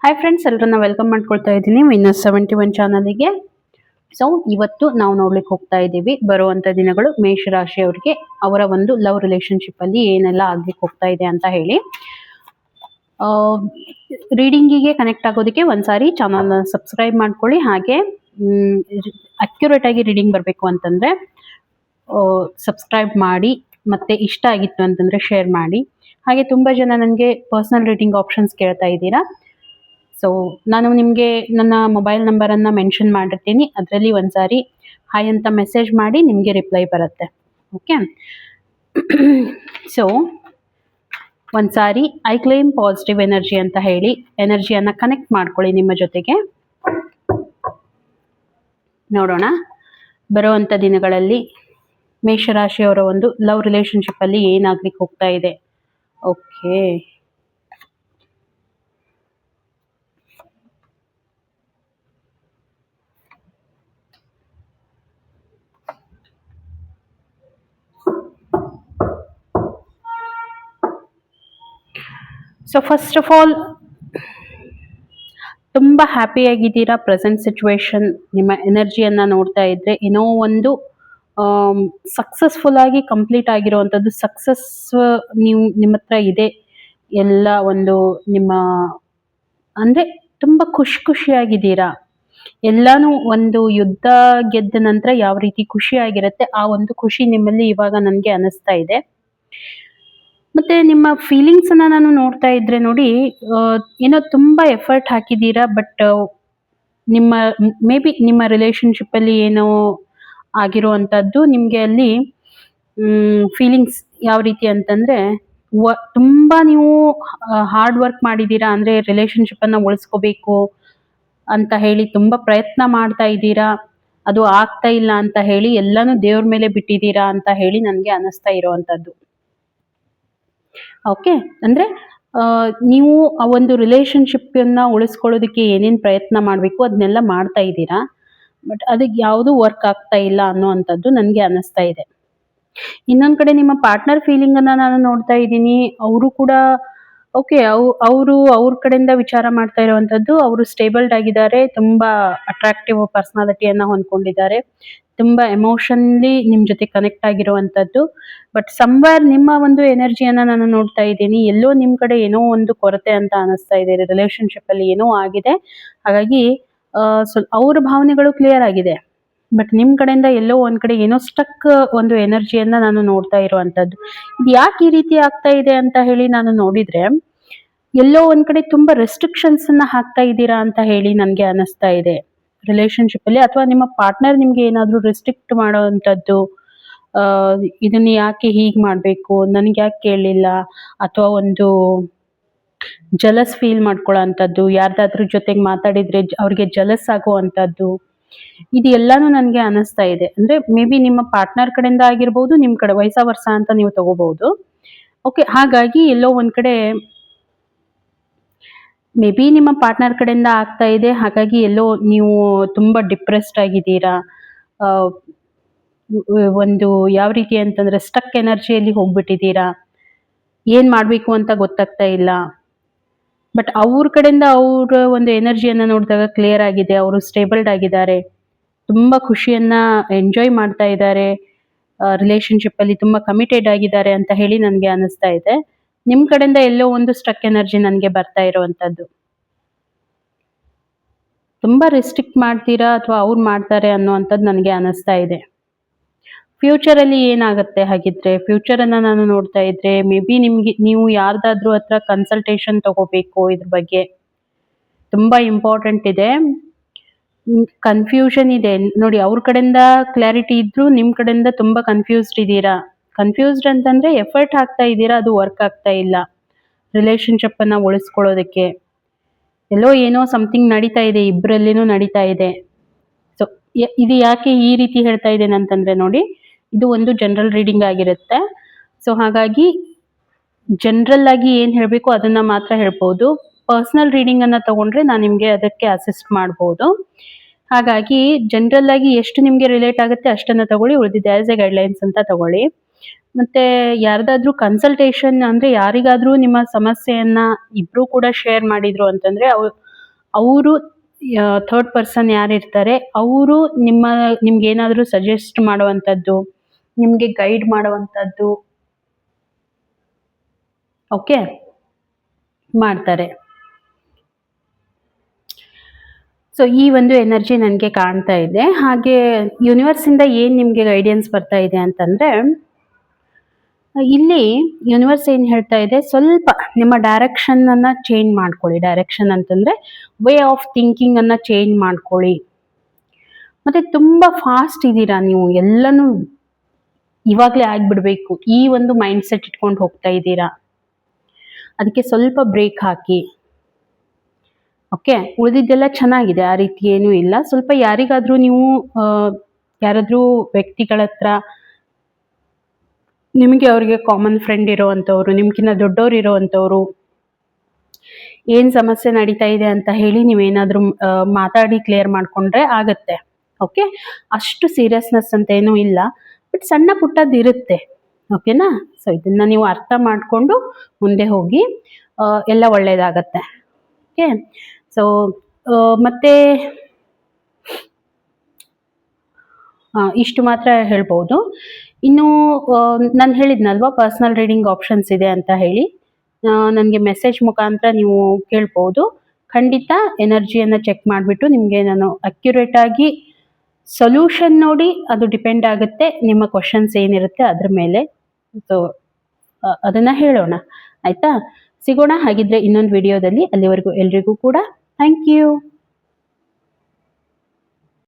Hi friends, ಎಲ್ಲರನ್ನ welcome ಮಾಡ್ಕೊಳ್ತಾ ಇದ್ದೀನಿ ವಿನ್ನರ್ಸ್ 71 ಚಾನಲ್ಗೆ. ಸೊ ಇವತ್ತು ನಾವು ನೋಡ್ಲಿಕ್ಕೆ ಹೋಗ್ತಾ ಇದ್ದೀವಿ ಬರುವಂತ ದಿನಗಳು ಮೇಷರಾಶಿಯವರಿಗೆ ಅವರ ಒಂದು ಲವ್ ರಿಲೇಶನ್ಶಿಪ್ ಅಲ್ಲಿ ಏನೆಲ್ಲ ಆಗ್ಲಿಕ್ಕೆ ಹೋಗ್ತಾ ಇದೆ ಅಂತ ಹೇಳಿ. ರೀಡಿಂಗಿಗೆ ಕನೆಕ್ಟ್ ಆಗೋದಕ್ಕೆ ಒಂದ್ಸಾರಿ ಚಾನಲ್ನ ಸಬ್ಸ್ಕ್ರೈಬ್ ಮಾಡ್ಕೊಳ್ಳಿ. ಹಾಗೆ ಅಕ್ಯುರೇಟ್ ಆಗಿ ರೀಡಿಂಗ್ ಬರಬೇಕು ಅಂತಂದ್ರೆ ಸಬ್ಸ್ಕ್ರೈಬ್ ಮಾಡಿ, ಮತ್ತೆ ಇಷ್ಟ ಆಗಿತ್ತು ಅಂತಂದ್ರೆ ಶೇರ್ ಮಾಡಿ. ಹಾಗೆ ತುಂಬಾ ಜನ ನನಗೆ ಪರ್ಸನಲ್ ರೀಡಿಂಗ್ ಆಪ್ಷನ್ಸ್ ಕೇಳ್ತಾ ಇದ್ದೀರಾ. ಸೊ ನಾನು ನಿಮಗೆ ನನ್ನ ಮೊಬೈಲ್ ನಂಬರನ್ನು ಮೆನ್ಷನ್ ಮಾಡಿರ್ತೀನಿ, ಅದರಲ್ಲಿ ಒಂದ್ಸಾರಿ ಹಾಯ್ ಅಂತ ಮೆಸೇಜ್ ಮಾಡಿ, ನಿಮಗೆ ರಿಪ್ಲೈ ಬರುತ್ತೆ. ಓಕೆ, ಸೊ ಒಂದ್ಸಾರಿ ಐ ಕ್ಲೇಮ್ ಪಾಸಿಟಿವ್ ಎನರ್ಜಿ ಅಂತ ಹೇಳಿ ಎನರ್ಜಿಯನ್ನು ಕನೆಕ್ಟ್ ಮಾಡ್ಕೊಳ್ಳಿ ನಿಮ್ಮ ಜೊತೆಗೆ. ನೋಡೋಣ ಬರುವಂಥ ದಿನಗಳಲ್ಲಿ ಮೇಷರಾಶಿಯವರ ಒಂದು ಲವ್ ರಿಲೇಶನ್ಶಿಪ್ ಅಲ್ಲಿ ಏನಾಗ್ಲಿಕ್ಕೆ ಹೋಗ್ತಾ ಇದೆ. Okay, so first of all ತುಂಬ ಹ್ಯಾಪಿಯಾಗಿದ್ದೀರಾ. ಪ್ರೆಸೆಂಟ್ ಸಿಚುವೇಶನ್ ನಿಮ್ಮ ಎನರ್ಜಿಯನ್ನು ನೋಡ್ತಾ ಇದ್ರೆ ಏನೋ ಒಂದು ಸಕ್ಸಸ್ಫುಲ್ ಆಗಿ ಕಂಪ್ಲೀಟ್ ಆಗಿರುವಂಥದ್ದು ಸಕ್ಸಸ್ ನಿಮ್ಮ ಹತ್ರ ಇದೆ. ಎಲ್ಲ ಒಂದು ನಿಮ್ಮ ಅಂದರೆ ತುಂಬ ಖುಷಿಯಾಗಿದ್ದೀರಾ. ಎಲ್ಲಾನು ಒಂದು ಯುದ್ಧ ಗೆದ್ದ ನಂತರ ಯಾವ ರೀತಿ ಖುಷಿಯಾಗಿರುತ್ತೆ ಆ ಒಂದು ಖುಷಿ ನಿಮ್ಮಲ್ಲಿ ಇವಾಗ ನನಗೆ ಅನಿಸ್ತಾ ಇದೆ. ಮತ್ತೆ ನಿಮ್ಮ ಫೀಲಿಂಗ್ಸ್ ಅನ್ನ ನಾನು ನೋಡ್ತಾ ಇದ್ರೆ ನೋಡಿ, ಏನೋ ತುಂಬಾ ಎಫರ್ಟ್ ಹಾಕಿದ್ದೀರಾ. ಬಟ್ ನಿಮ್ಮ ಮೇ ಬಿ ನಿಮ್ಮ ರಿಲೇಶನ್ಶಿಪ್ ಅಲ್ಲಿ ಏನೋ ಆಗಿರುವಂತದ್ದು ನಿಮ್ಗೆ ಅಲ್ಲಿ ಫೀಲಿಂಗ್ಸ್ ಯಾವ ರೀತಿ ಅಂತಂದ್ರೆ ತುಂಬಾ ನೀವು ಹಾರ್ಡ್ ವರ್ಕ್ ಮಾಡಿದ್ದೀರಾ. ಅಂದ್ರೆ ರಿಲೇಶನ್ಶಿಪ್ ಅನ್ನ ಉಳಿಸ್ಕೋಬೇಕು ಅಂತ ಹೇಳಿ ತುಂಬಾ ಪ್ರಯತ್ನ ಮಾಡ್ತಾ ಇದ್ದೀರಾ. ಅದು ಆಗ್ತಾ ಇಲ್ಲ ಅಂತ ಹೇಳಿ ಎಲ್ಲಾನು ದೇವ್ರ ಮೇಲೆ ಬಿಟ್ಟಿದ್ದೀರಾ ಅಂತ ಹೇಳಿ ನನಗೆ ಅನಿಸ್ತಾ ಇರುವಂತದ್ದು. ಓಕೆ, ಅಂದ್ರೆ ನೀವು ಆ ಒಂದು ರಿಲೇಶನ್ಶಿಪ್ ಅನ್ನ ಉಳಿಸ್ಕೊಳ್ಳೋದಕ್ಕೆ ಏನೇನು ಪ್ರಯತ್ನ ಮಾಡಬೇಕು ಅದನ್ನೆಲ್ಲ ಮಾಡ್ತಾ ಇದ್ದೀರಾ. ಬಟ್ ಅದಕ್ಕೆ ಯಾವುದು ವರ್ಕ್ ಆಗ್ತಾ ಇಲ್ಲ ಅನ್ನೋವಂಥದ್ದು ನನಗೆ ಅನಿಸ್ತಾ ಇದೆ. ಇನ್ನೊಂದ್ ಕಡೆ ನಿಮ್ಮ ಪಾರ್ಟ್ನರ್ ಫೀಲಿಂಗ್ ಅನ್ನ ನಾನು ನೋಡ್ತಾ ಇದ್ದೀನಿ. ಅವರು ಕೂಡ ಓಕೆ, ಅವ್ರ ಕಡೆಯಿಂದ ವಿಚಾರ ಮಾಡ್ತಾ ಇರುವಂತದ್ದು, ಅವರು ಸ್ಟೇಬಲ್ಡ್ ಆಗಿದ್ದಾರೆ, ತುಂಬಾ ಅಟ್ರಾಕ್ಟಿವ್ ಪರ್ಸನಾಲಿಟಿಯನ್ನ ಹೊಂದ್ಕೊಂಡಿದ್ದಾರೆ, ತುಂಬಾ ಎಮೋಷನ್ಲಿ ನಿಮ್ ಜೊತೆ ಕನೆಕ್ಟ್ ಆಗಿರುವಂತದ್ದು. ಬಟ್ ಸಮ್ವೇರ್ ನಿಮ್ಮ ಒಂದು ಎನರ್ಜಿಯನ್ನ ನಾನು ನೋಡ್ತಾ ಇದ್ದೀನಿ, ಎಲ್ಲೋ ನಿಮ್ ಕಡೆ ಏನೋ ಒಂದು ಕೊರತೆ ಅಂತ ಅನಿಸ್ತಾ ಇದೆ. ರಿಲೇಶನ್ಶಿಪ್ ಅಲ್ಲಿ ಏನೋ ಆಗಿದೆ, ಹಾಗಾಗಿ ಅವ್ರ ಭಾವನೆಗಳು ಕ್ಲಿಯರ್ ಆಗಿದೆ. ಬಟ್ ನಿಮ್ ಕಡೆಯಿಂದ ಎಲ್ಲೋ ಒಂದ್ ಕಡೆ ಏನೋ ಸ್ಟಕ್ ಒಂದು ಎನರ್ಜಿಯನ್ನ ನಾನು ನೋಡ್ತಾ ಇರುವಂತದ್ದು. ಇದು ಯಾಕೆ ಈ ರೀತಿ ಆಗ್ತಾ ಇದೆ ಅಂತ ಹೇಳಿ ನಾನು ನೋಡಿದ್ರೆ, ಎಲ್ಲೋ ಒಂದ್ ಕಡೆ ತುಂಬಾ ರೆಸ್ಟ್ರಿಕ್ಷನ್ಸ್ ಅನ್ನ ಹಾಕ್ತಾ ಇದ್ದೀರಾ ಅಂತ ಹೇಳಿ ನನ್ಗೆ ಅನಿಸ್ತಾ ಇದೆ ರಿಲೇಶನ್ಶಿಪ್ ಅಲ್ಲಿ. ಅಥವಾ ನಿಮ್ಮ ಪಾರ್ಟ್ನರ್ ನಿಮ್ಗೆ ಏನಾದ್ರೂ ರೆಸ್ಟ್ರಿಕ್ಟ್ ಮಾಡೋವಂಥದ್ದು, ಇದನ್ನ ಯಾಕೆ ಹೀಗ್ ಮಾಡ್ಬೇಕು, ನನ್ಗೆ ಯಾಕೆ ಕೇಳಲಿಲ್ಲ, ಅಥವಾ ಒಂದು ಜಲಸ್ ಫೀಲ್ ಮಾಡ್ಕೊಳ್ಳೋ ಅಂಥದ್ದು, ಯಾರ್ದಾದ್ರೂ ಜೊತೆಗೆ ಮಾತಾಡಿದ್ರೆ ಅವ್ರಿಗೆ ಜಲಸ್ ಆಗುವಂಥದ್ದು, ಇದು ಎಲ್ಲಾನು ನನಗೆ ಅನಿಸ್ತಾ ಇದೆ. ಅಂದ್ರೆ ಮೇ ಬಿ ನಿಮ್ಮ ಪಾರ್ಟ್ನರ್ ಕಡೆಯಿಂದ ಆಗಿರ್ಬೋದು, ನಿಮ್ ಕಡೆ ವೈಸ ವರ್ಸ ಅಂತ ನೀವು ತಗೋಬಹುದು. ಓಕೆ, ಹಾಗಾಗಿ ಎಲ್ಲೋ ಒಂದ್ ಕಡೆ ಮೇ ಬಿ ನಿಮ್ಮ ಪಾರ್ಟ್ನರ್ ಕಡೆಯಿಂದ ಆಗ್ತಾ ಇದೆ. ಹಾಗಾಗಿ ಎಲ್ಲೋ ನೀವು ತುಂಬಾ ಡಿಪ್ರೆಸ್ಡ್ ಆಗಿದ್ದೀರಾ. ಒಂದು ಯಾವ ರೀತಿ ಅಂತಂದ್ರೆ ಸ್ಟಕ್ ಎನರ್ಜಿಯಲ್ಲಿ ಹೋಗ್ಬಿಟ್ಟಿದ್ದೀರಾ. ಏನ್ ಮಾಡ್ಬೇಕು ಅಂತ ಗೊತ್ತಾಗ್ತಾ ಇಲ್ಲ. ಬಟ್ ಅವ್ರ ಕಡೆಯಿಂದ ಅವ್ರ ಒಂದು ಎನರ್ಜಿಯನ್ನ ನೋಡಿದಾಗ ಕ್ಲಿಯರ್ ಆಗಿದೆ. ಅವರು ಸ್ಟೇಬಲ್ಡ್ ಆಗಿದ್ದಾರೆ, ತುಂಬಾ ಖುಷಿಯನ್ನ ಎಂಜಾಯ್ ಮಾಡ್ತಾ ಇದ್ದಾರೆ, ರಿಲೇಶನ್ಶಿಪ್ ಅಲ್ಲಿ ತುಂಬಾ ಕಮಿಟೆಡ್ ಆಗಿದ್ದಾರೆ ಅಂತ ಹೇಳಿ ನನಗೆ ಅನಿಸ್ತಾ ಇದೆ. ನಿಮ್ ಕಡೆಯಿಂದ ಎಲ್ಲೋ ಒಂದು ಸ್ಟಕ್ ಎನರ್ಜಿ ನನಗೆ ಬರ್ತಾ ಇರುವಂತದ್ದು. ತುಂಬಾ ರೆಸ್ಟ್ರಿಕ್ಟ್ ಮಾಡ್ತೀರಾ ಅಥವಾ ಅವ್ರು ಮಾಡ್ತಾರೆ ಅನ್ನೋವಂಥದ್ದು ನನಗೆ ಅನಿಸ್ತಾ ಇದೆ. ಫ್ಯೂಚರ್ ಅಲ್ಲಿ ಏನಾಗುತ್ತೆ ಹಾಗಿದ್ರೆ, ಫ್ಯೂಚರ್ ಅನ್ನ ನಾನು ನೋಡ್ತಾ ಇದ್ರೆ ಮೇ ಬಿ ನೀವು ಯಾರ್ದಾದ್ರೂ ಹತ್ರ ಕನ್ಸಲ್ಟೇಷನ್ ತಗೋಬೇಕು. ಇದ್ರ ಬಗ್ಗೆ ತುಂಬಾ ಇಂಪಾರ್ಟೆಂಟ್ ಇದೆ. ಕನ್ಫ್ಯೂಷನ್ ಇದೆ ನೋಡಿ, ಅವ್ರ ಕಡೆಯಿಂದ ಕ್ಲಾರಿಟಿ ಇದ್ರು ನಿಮ್ ಕಡೆಯಿಂದ ತುಂಬಾ ಕನ್ಫ್ಯೂಸ್ಡ್ ಇದ್ದೀರಾ. ಕನ್ಫ್ಯೂಸ್ಡ್ ಅಂತಂದ್ರೆ ಎಫರ್ಟ್ ಹಾಕ್ತಾ ಇದ್ದೀರಾ, ಅದು ವರ್ಕ್ ಆಗ್ತಾ ಇಲ್ಲ ರಿಲೇಶನ್ಶಿಪ್ ಅನ್ನ ಉಳಿಸ್ಕೊಳ್ಳೋದಕ್ಕೆ. ಎಲ್ಲೋ ಏನೋ ಸಮಥಿಂಗ್ ನಡೀತಾ ಇದೆ, ಇಬ್ಬರಲ್ಲಿನೂ ನಡೀತಾ ಇದೆ. ಸೊ ಇದು ಯಾಕೆ ಈ ರೀತಿ ಹೇಳ್ತಾ ಇದ್ದೇನೆ ಅಂತಂದ್ರೆ ನೋಡಿ, ಇದು ಒಂದು ಜನರಲ್ ರೀಡಿಂಗ್ ಆಗಿರುತ್ತೆ. ಸೊ ಹಾಗಾಗಿ ಜನರಲ್ ಆಗಿ ಏನ್ ಹೇಳ್ಬೇಕು ಅದನ್ನ ಮಾತ್ರ ಹೇಳ್ಬೋದು. ಪರ್ಸನಲ್ ರೀಡಿಂಗ್ ಅನ್ನ ತಗೊಂಡ್ರೆ ನಾನು ನಿಮ್ಗೆ ಅದಕ್ಕೆ ಅಸಿಸ್ಟ್ ಮಾಡ್ಬೋದು. ಹಾಗಾಗಿ ಜನರಲ್ ಆಗಿ ಎಷ್ಟು ನಿಮ್ಗೆ ರಿಲೇಟ್ ಆಗುತ್ತೆ ಅಷ್ಟನ್ನ ತಗೊಳ್ಳಿ, ಉಳಿದಿದೆ ಆಸ್ ಎ ಗೈಡ್ಲೈನ್ಸ್ ಅಂತ ತಗೊಳ್ಳಿ. ಮತ್ತೆ ಯಾರ್ದಾದ್ರೂ ಕನ್ಸಲ್ಟೇಷನ್ ಅಂದ್ರೆ ಯಾರಿಗಾದ್ರೂ ನಿಮ್ಮ ಸಮಸ್ಯೆಯನ್ನ ಇಬ್ರು ಕೂಡ ಶೇರ್ ಮಾಡಿದ್ರು ಅಂತಂದ್ರೆ ಅವರು ಥರ್ಡ್ ಪರ್ಸನ್ ಯಾರಿರ್ತಾರೆ ಅವರು ನಿಮ್ಗೇನಾದರೂ ಸಜೆಸ್ಟ್ ಮಾಡುವಂಥದ್ದು, ನಿಮಗೆ ಗೈಡ್ ಮಾಡುವಂಥದ್ದು, ಓಕೆ, ಮಾಡ್ತಾರೆ. ಸೊ ಈ ಒಂದು ಎನರ್ಜಿ ನನಗೆ ಕಾಣ್ತಾ ಇದೆ. ಹಾಗೆ ಯೂನಿವರ್ಸಿಂದ ಏನು ನಿಮಗೆ ಗೈಡೆನ್ಸ್ ಬರ್ತಾ ಇದೆ ಅಂತಂದರೆ, ಇಲ್ಲಿ ಯೂನಿವರ್ಸ್ ಏನು ಹೇಳ್ತಾ ಇದೆ, ಸ್ವಲ್ಪ ನಿಮ್ಮ ಡೈರೆಕ್ಷನನ್ನು ಚೇಂಜ್ ಮಾಡ್ಕೊಳ್ಳಿ. ಡೈರೆಕ್ಷನ್ ಅಂತಂದರೆ ವೇ ಆಫ್ ಥಿಂಕಿಂಗನ್ನು ಚೇಂಜ್ ಮಾಡ್ಕೊಳ್ಳಿ. ಮತ್ತು ತುಂಬ ಫಾಸ್ಟ್ ಇದ್ದೀರಾ ನೀವು, ಎಲ್ಲನೂ ಇವಾಗಲೇ ಆಗಿಬಿಡಬೇಕು, ಈ ಒಂದು ಮೈಂಡ್ ಸೆಟ್ ಇಟ್ಕೊಂಡು ಹೋಗ್ತಾ ಇದ್ದೀರಾ. ಅದಕ್ಕೆ ಸ್ವಲ್ಪ ಬ್ರೇಕ್ ಹಾಕಿ. ಓಕೆ, ಉಳಿದಿದ್ದೆಲ್ಲ ಚೆನ್ನಾಗಿದೆ, ಆ ರೀತಿ ಏನೂ ಇಲ್ಲ. ಸ್ವಲ್ಪ ಯಾರಿಗಾದರೂ ನೀವು ಯಾರಾದರೂ ವ್ಯಕ್ತಿಗಳ ಹತ್ರ, ನಿಮಗೆ ಅವ್ರಿಗೆ ಕಾಮನ್ ಫ್ರೆಂಡ್ ಇರೋವಂಥವ್ರು, ನಿಮ್ಗಿನ್ನ ದೊಡ್ಡವ್ರು ಇರೋವಂಥವ್ರು, ಏನು ಸಮಸ್ಯೆ ನಡೀತಾ ಇದೆ ಅಂತ ಹೇಳಿ ನೀವೇನಾದರೂ ಮಾತಾಡಿ ಕ್ಲಿಯರ್ ಮಾಡಿಕೊಂಡ್ರೆ ಆಗತ್ತೆ. ಓಕೆ, ಅಷ್ಟು ಸೀರಿಯಸ್ನೆಸ್ ಅಂತ ಏನೂ ಇಲ್ಲ, ಬಟ್ ಸಣ್ಣ ಪುಟ್ಟದ್ದು ಇರುತ್ತೆ. ಓಕೆನಾ? ಸೊ ಇದನ್ನು ನೀವು ಅರ್ಥ ಮಾಡಿಕೊಂಡು ಮುಂದೆ ಹೋಗಿ, ಎಲ್ಲ ಒಳ್ಳೆಯದಾಗತ್ತೆ. ಓಕೆ, ಸೊ ಮತ್ತೆ ಇಷ್ಟು ಮಾತ್ರ ಹೇಳ್ಬೋದು. ಇನ್ನು ನಾನು ಹೇಳಿದ್ನಲ್ವಾ ಪರ್ಸ್ನಲ್ ರೀಡಿಂಗ್ ಆಪ್ಷನ್ಸ್ ಇದೆ ಅಂತ ಹೇಳಿ, ನನಗೆ ಮೆಸೇಜ್ ಮುಖಾಂತರ ನೀವು ಕೇಳ್ಬೋದು. ಖಂಡಿತ ಎನರ್ಜಿಯನ್ನು ಚೆಕ್ ಮಾಡಿಬಿಟ್ಟು ನಿಮಗೆ ನಾನು ಅಕ್ಯುರೇಟಾಗಿ ಸೊಲ್ಯೂಷನ್ ನೋಡಿ, ಅದು ಡಿಪೆಂಡ್ ಆಗುತ್ತೆ ನಿಮ್ಮ ಕ್ವಶನ್ಸ್ ಏನಿರುತ್ತೆ ಅದ್ರ ಮೇಲೆ. ಸೊ ಅದನ್ನು ಹೇಳೋಣ, ಆಯಿತಾ? ಸಿಗೋಣ ಹಾಗಿದ್ರೆ ಇನ್ನೊಂದು ವಿಡಿಯೋದಲ್ಲಿ. ಅಲ್ಲಿವರೆಗೂ ಎಲ್ರಿಗೂ ಕೂಡ ಥ್ಯಾಂಕ್ ಯು.